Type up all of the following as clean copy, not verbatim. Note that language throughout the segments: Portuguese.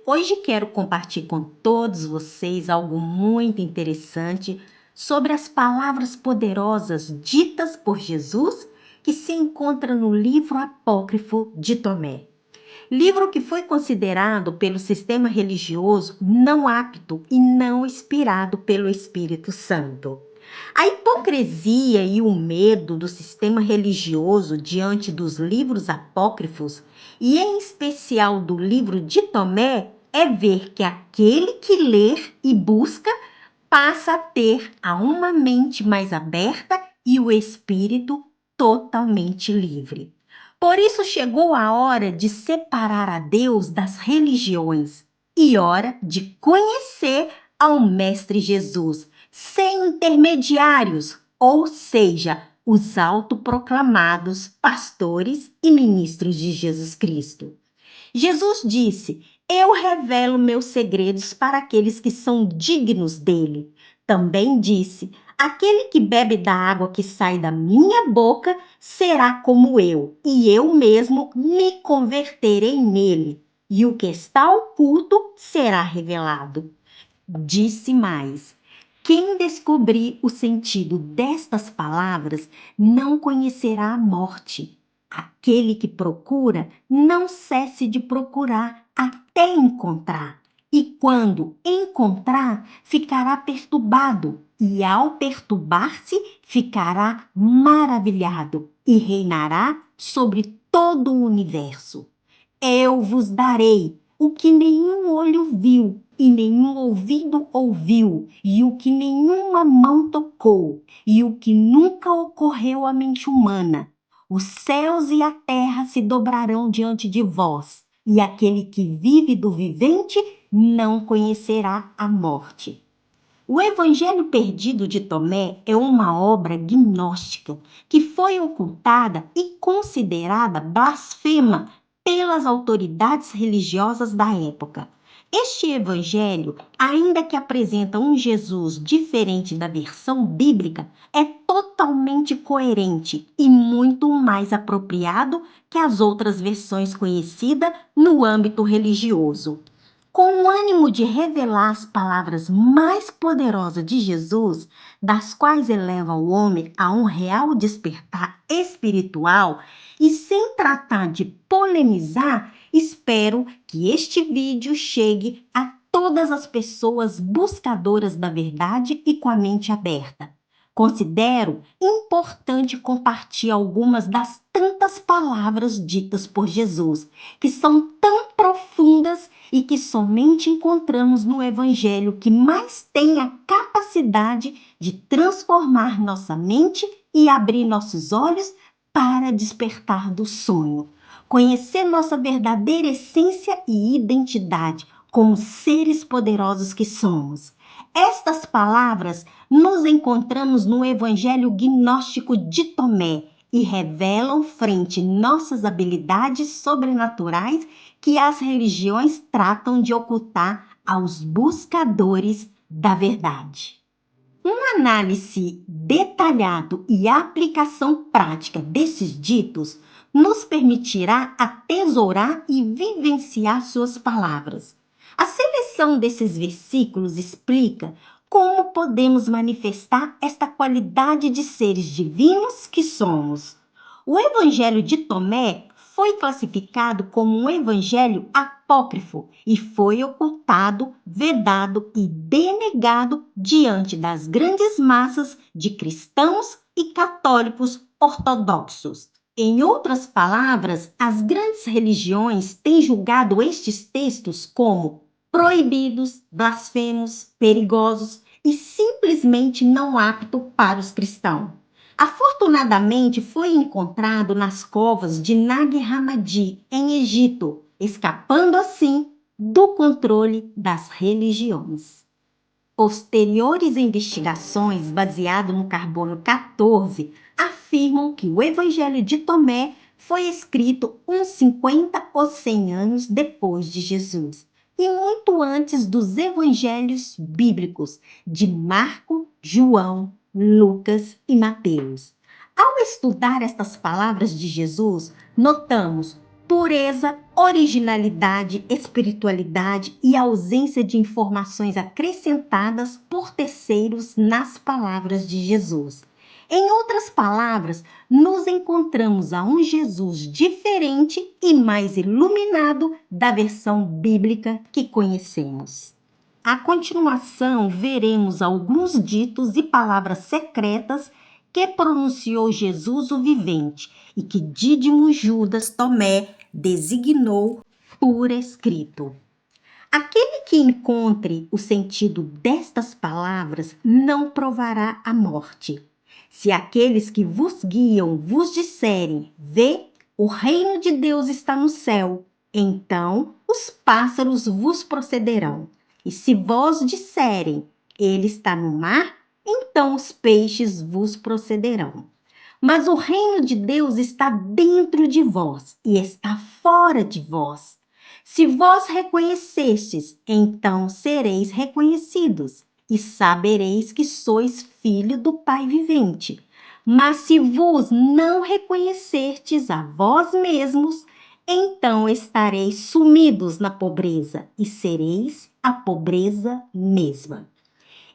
Hoje quero compartilhar com todos vocês algo muito interessante sobre as palavras poderosas ditas por Jesus que se encontra no livro apócrifo de Tomé. Livro que foi considerado pelo sistema religioso não apto e não inspirado pelo Espírito Santo. A hipocrisia e o medo do sistema religioso diante dos livros apócrifos, e em especial do livro de Tomé, é ver que aquele que lê e busca passa a ter uma mente mais aberta e o espírito totalmente livre. Por isso chegou a hora de separar a Deus das religiões e hora de conhecer ao Mestre Jesus, sem intermediários, ou seja, os autoproclamados pastores e ministros de Jesus Cristo. Jesus disse: Eu revelo meus segredos para aqueles que são dignos dele. Também disse: Aquele que bebe da água que sai da minha boca será como eu, e eu mesmo me converterei nele, e o que está oculto será revelado. Disse mais: Quem descobrir o sentido destas palavras não conhecerá a morte. Aquele que procura, não cesse de procurar até encontrar. E quando encontrar, ficará perturbado, e ao perturbar-se, ficará maravilhado e reinará sobre todo o universo. Eu vos darei o que nenhum olho viu e nenhum ouvido ouviu, e o que nenhuma mão tocou, e o que nunca ocorreu à mente humana. Os céus e a terra se dobrarão diante de vós, e aquele que vive do vivente não conhecerá a morte. O Evangelho Perdido de Tomé é uma obra gnóstica que foi ocultada e considerada blasfema pelas autoridades religiosas da época. Este evangelho, ainda que apresenta um Jesus diferente da versão bíblica, é totalmente coerente e muito mais apropriado que as outras versões conhecidas no âmbito religioso. Com o ânimo de revelar as palavras mais poderosas de Jesus, das quais eleva o homem a um real despertar espiritual, e sem tratar de polemizar, espero que este vídeo chegue a todas as pessoas buscadoras da verdade e com a mente aberta. Considero importante compartilhar algumas das tantas palavras ditas por Jesus, que são tão profundas e que somente encontramos no Evangelho que mais tem a capacidade de transformar nossa mente e abrir nossos olhos para despertar do sonho. Conhecer nossa verdadeira essência e identidade como seres poderosos que somos. Estas palavras nos encontramos no Evangelho gnóstico de Tomé e revelam frente nossas habilidades sobrenaturais que as religiões tratam de ocultar aos buscadores da verdade. Uma análise detalhada e aplicação prática desses ditos nos permitirá atesourar e vivenciar suas palavras. A seleção desses versículos explica como podemos manifestar esta qualidade de seres divinos que somos. O Evangelho de Tomé foi classificado como um evangelho apócrifo e foi ocultado, vedado e denegado diante das grandes massas de cristãos e católicos ortodoxos. Em outras palavras, as grandes religiões têm julgado estes textos como proibidos, blasfemos, perigosos e simplesmente não aptos para os cristãos. Afortunadamente, foi encontrado nas covas de Nag Hammadi, em Egito, escapando assim do controle das religiões. Posteriores investigações baseadas no carbono 14 afirmam que o Evangelho de Tomé foi escrito uns 50 ou 100 anos depois de Jesus e muito antes dos evangelhos bíblicos de Marco, João, Lucas e Mateus. Ao estudar estas palavras de Jesus, notamos pureza, originalidade, espiritualidade e ausência de informações acrescentadas por terceiros nas palavras de Jesus. Em outras palavras, nos encontramos a um Jesus diferente e mais iluminado da versão bíblica que conhecemos. À continuação, veremos alguns ditos e palavras secretas que pronunciou Jesus o vivente e que Dídimo Judas Tomé designou por escrito. Aquele que encontre o sentido destas palavras não provará a morte. Se aqueles que vos guiam vos disserem, vê, o reino de Deus está no céu, então os pássaros vos procederão. E se vós disserem, ele está no mar, então os peixes vos procederão. Mas o reino de Deus está dentro de vós e está fora de vós. Se vós reconhecestes, então sereis reconhecidos e sabereis que sois filho do Pai vivente. Mas se vos não reconhecerdes a vós mesmos, então estareis sumidos na pobreza e sereis a pobreza mesma.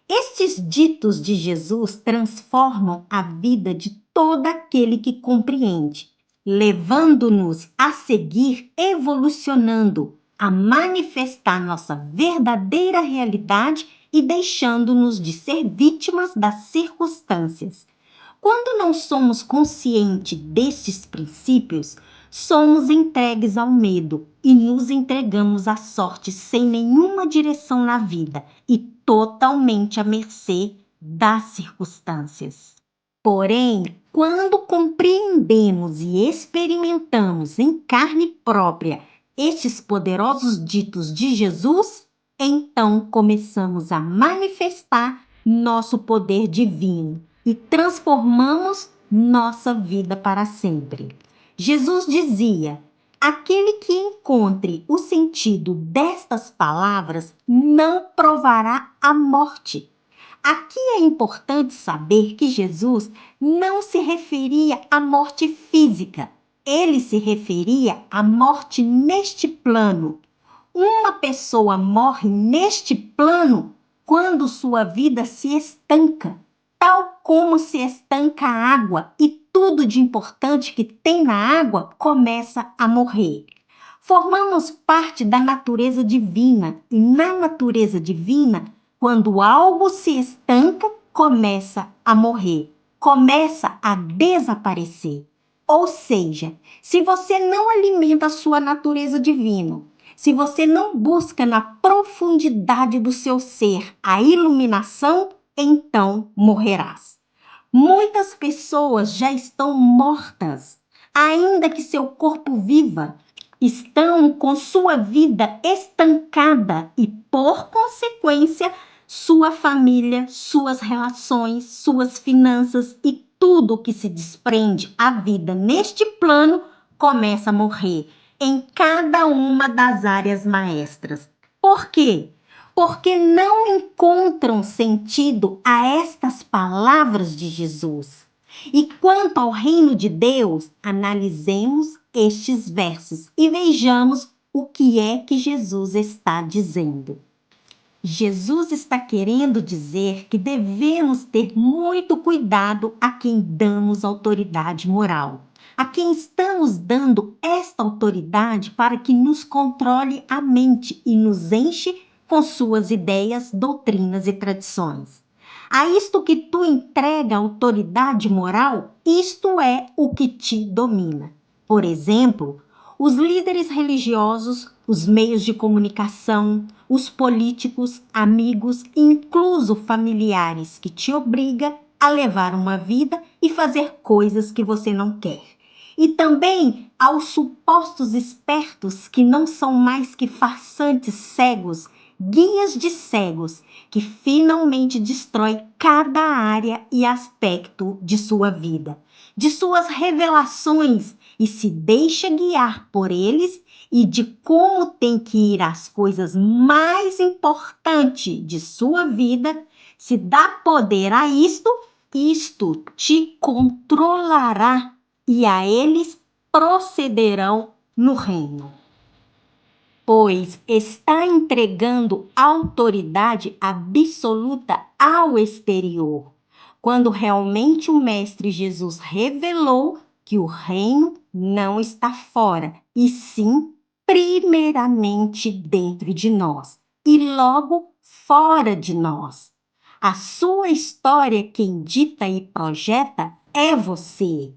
Estes ditos de Jesus transformam a vida de todo aquele que compreende, levando-nos a seguir evolucionando, a manifestar nossa verdadeira realidade e deixando-nos de ser vítimas das circunstâncias. Quando não somos conscientes destes princípios, somos entregues ao medo e nos entregamos à sorte sem nenhuma direção na vida e totalmente à mercê das circunstâncias. Porém, quando compreendemos e experimentamos em carne própria estes poderosos ditos de Jesus, então começamos a manifestar nosso poder divino e transformamos nossa vida para sempre. Jesus dizia: aquele que encontre o sentido destas palavras não provará a morte. Aqui é importante saber que Jesus não se referia à morte física, ele se referia à morte neste plano. Uma pessoa morre neste plano quando sua vida se estanca, tal como se estanca a água e tudo de importante que tem na água começa a morrer. Formamos parte da natureza divina e na natureza divina, quando algo se estanca, começa a morrer, começa a desaparecer. Ou seja, se você não alimenta a sua natureza divina, se você não busca na profundidade do seu ser a iluminação, então morrerás. Muitas pessoas já estão mortas, ainda que seu corpo viva, estão com sua vida estancada e, por consequência, sua família, suas relações, suas finanças e tudo que se desprende à vida neste plano começa a morrer em cada uma das áreas maestras. Por quê? Porque não encontram sentido a estas palavras de Jesus. E quanto ao reino de Deus, analisemos estes versos e vejamos o que é que Jesus está dizendo. Jesus está querendo dizer que devemos ter muito cuidado a quem damos autoridade moral, a quem estamos dando esta autoridade para que nos controle a mente e nos enche com suas ideias, doutrinas e tradições. A isto que tu entrega autoridade moral, isto é o que te domina. Por exemplo, os líderes religiosos, os meios de comunicação, os políticos, amigos, incluso familiares que te obriga a levar uma vida e fazer coisas que você não quer. E também aos supostos espertos que não são mais que farsantes cegos, guias de cegos, que finalmente destrói cada área e aspecto de sua vida, de suas revelações e se deixa guiar por eles e de como tem que ir às coisas mais importantes de sua vida, se dá poder a isto, te controlará e a eles procederão no reino, pois está entregando autoridade absoluta ao exterior, quando realmente o Mestre Jesus revelou que o reino não está fora, e sim primeiramente dentro de nós e logo fora de nós. A sua história, quem dita e projeta é você.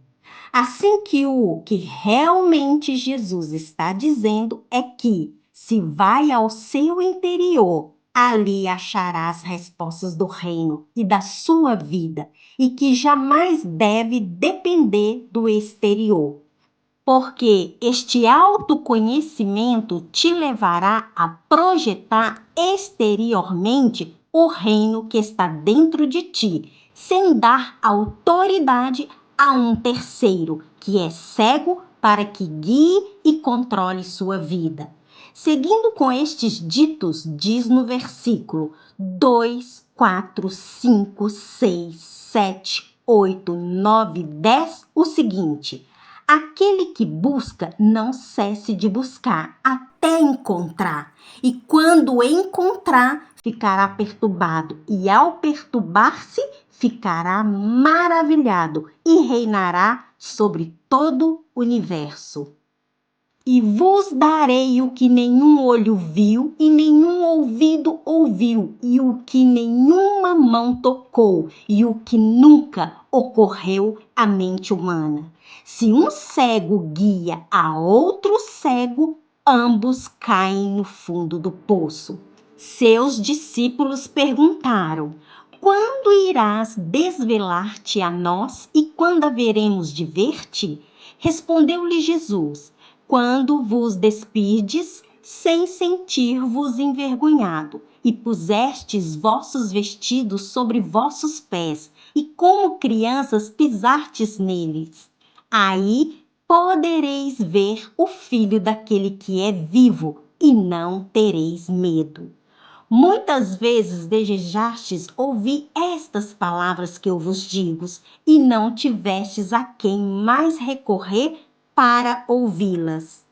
Assim que o que realmente Jesus está dizendo é que, se vai ao seu interior, ali achará as respostas do reino e da sua vida, e que jamais deve depender do exterior, porque este autoconhecimento te levará a projetar exteriormente o reino que está dentro de ti, sem dar autoridade a um terceiro, que é cego para que guie e controle sua vida. Seguindo com estes ditos, diz no versículo 2, 4, 5, 6, 7, 8, 9, 10 o seguinte: aquele que busca, não cesse de buscar até encontrar. E quando encontrar, ficará perturbado. E ao perturbar-se, ficará maravilhado e reinará sobre todo o universo. E vos darei o que nenhum olho viu e nenhum ouvido ouviu, e o que nenhuma mão tocou, e o que nunca ocorreu à mente humana. Se um cego guia a outro cego, ambos caem no fundo do poço. Seus discípulos perguntaram: quando irás desvelar-te a nós e quando haveremos de ver-te? Respondeu-lhe Jesus: quando vos despides, sem sentir-vos envergonhado, e pusestes vossos vestidos sobre vossos pés, e como crianças pisartes neles. Aí podereis ver o Filho daquele que é vivo, e não tereis medo. Muitas vezes desejastes ouvir estas palavras que eu vos digo, e não tivestes a quem mais recorrer para ouvi-las.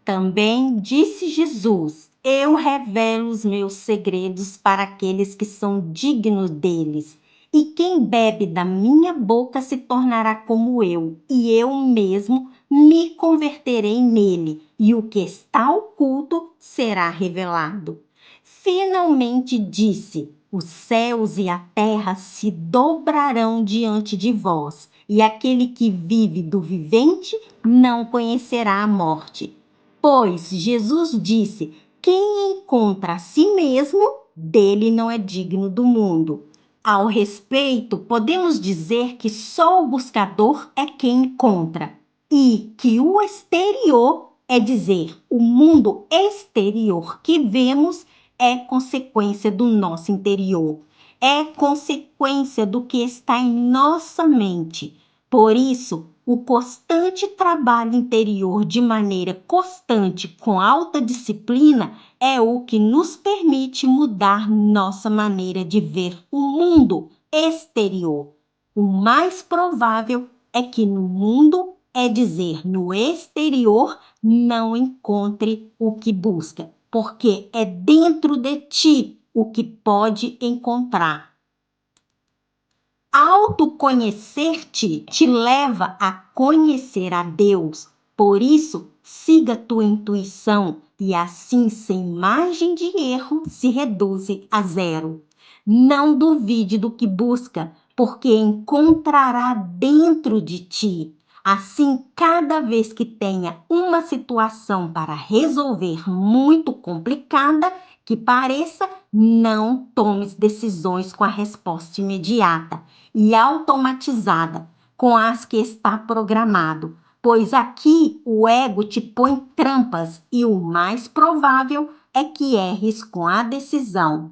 Também disse Jesus: eu revelo os meus segredos para aqueles que são dignos deles. E quem bebe da minha boca se tornará como eu, e eu mesmo me converterei nele, e o que está oculto será revelado. Finalmente disse: os céus e a terra se dobrarão diante de vós, e aquele que vive do vivente não conhecerá a morte. Pois Jesus disse: quem encontra a si mesmo, dele não é digno do mundo. Ao respeito, podemos dizer que só o buscador é quem encontra, e que o exterior, é dizer, o mundo exterior que vemos, é consequência do nosso interior, é consequência do que está em nossa mente. Por isso, o constante trabalho interior de maneira constante, com alta disciplina, é o que nos permite mudar nossa maneira de ver o mundo exterior. O mais provável é que no mundo, é dizer, no exterior, não encontre o que busca, porque é dentro de ti o que pode encontrar. Autoconhecer-te te leva a conhecer a Deus. Por isso, siga tua intuição e assim, sem margem de erro, se reduz a zero. Não duvide do que busca, porque encontrará dentro de ti. Assim, cada vez que tenha uma situação para resolver muito complicada, que pareça, não tomes decisões com a resposta imediata e automatizada, com as que está programado, pois aqui o ego te põe trampas e o mais provável é que erres com a decisão.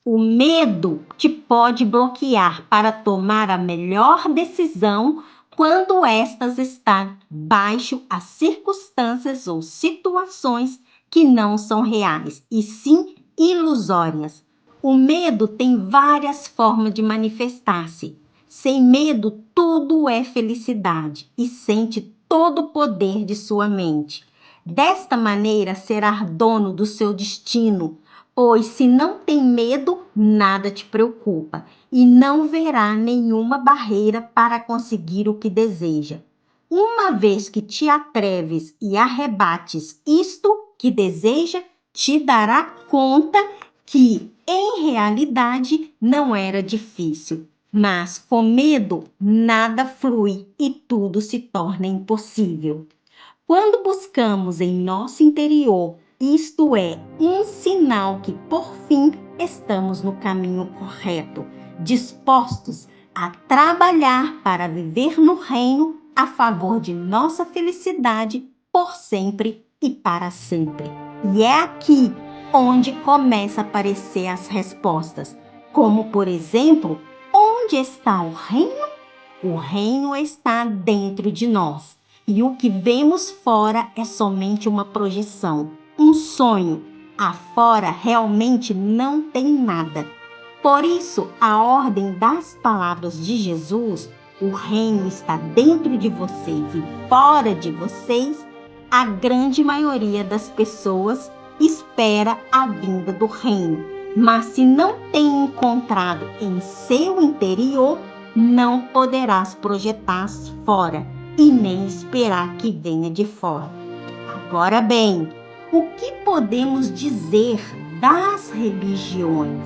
O medo te pode bloquear para tomar a melhor decisão quando estas estão baixo as circunstâncias ou situações que não são reais, e sim ilusórias. O medo tem várias formas de manifestar-se. Sem medo, tudo é felicidade e sente todo o poder de sua mente. Desta maneira será dono do seu destino, pois se não tem medo, nada te preocupa e não verá nenhuma barreira para conseguir o que deseja. Uma vez que te atreves e arrebates isto que deseja, te dará conta que, em realidade, não era difícil. Mas com medo, nada flui e tudo se torna impossível. Quando buscamos em nosso interior, isto é, um sinal que, por fim, estamos no caminho correto, dispostos a trabalhar para viver no reino a favor de nossa felicidade por sempre e para sempre. E é aqui onde começam a aparecer as respostas, como, por exemplo, onde está o reino? O reino está dentro de nós. E o que vemos fora é somente uma projeção, um sonho. Afora realmente não tem nada. Por isso, a ordem das palavras de Jesus, o reino está dentro de vocês e fora de vocês, a grande maioria das pessoas espera a vinda do reino. Mas se não tem encontrado em seu interior, não poderás projetar fora e nem esperar que venha de fora. Agora bem, o que podemos dizer das religiões?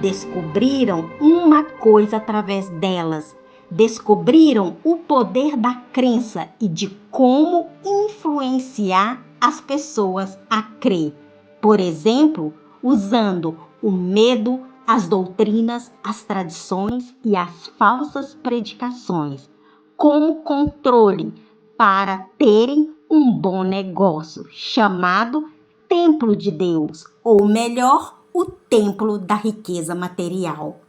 Descobriram uma coisa através delas. Descobriram o poder da crença e de como influenciar as pessoas a crer. Por exemplo, usando o medo, as doutrinas, as tradições e as falsas predicações como controle para terem um bom negócio, chamado templo de Deus, ou melhor, o templo da riqueza material.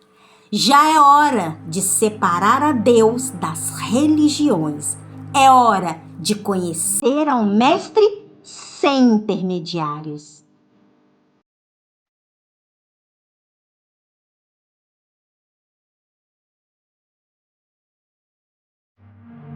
Já é hora de separar a Deus das religiões. É hora de conhecer ao Mestre sem intermediários.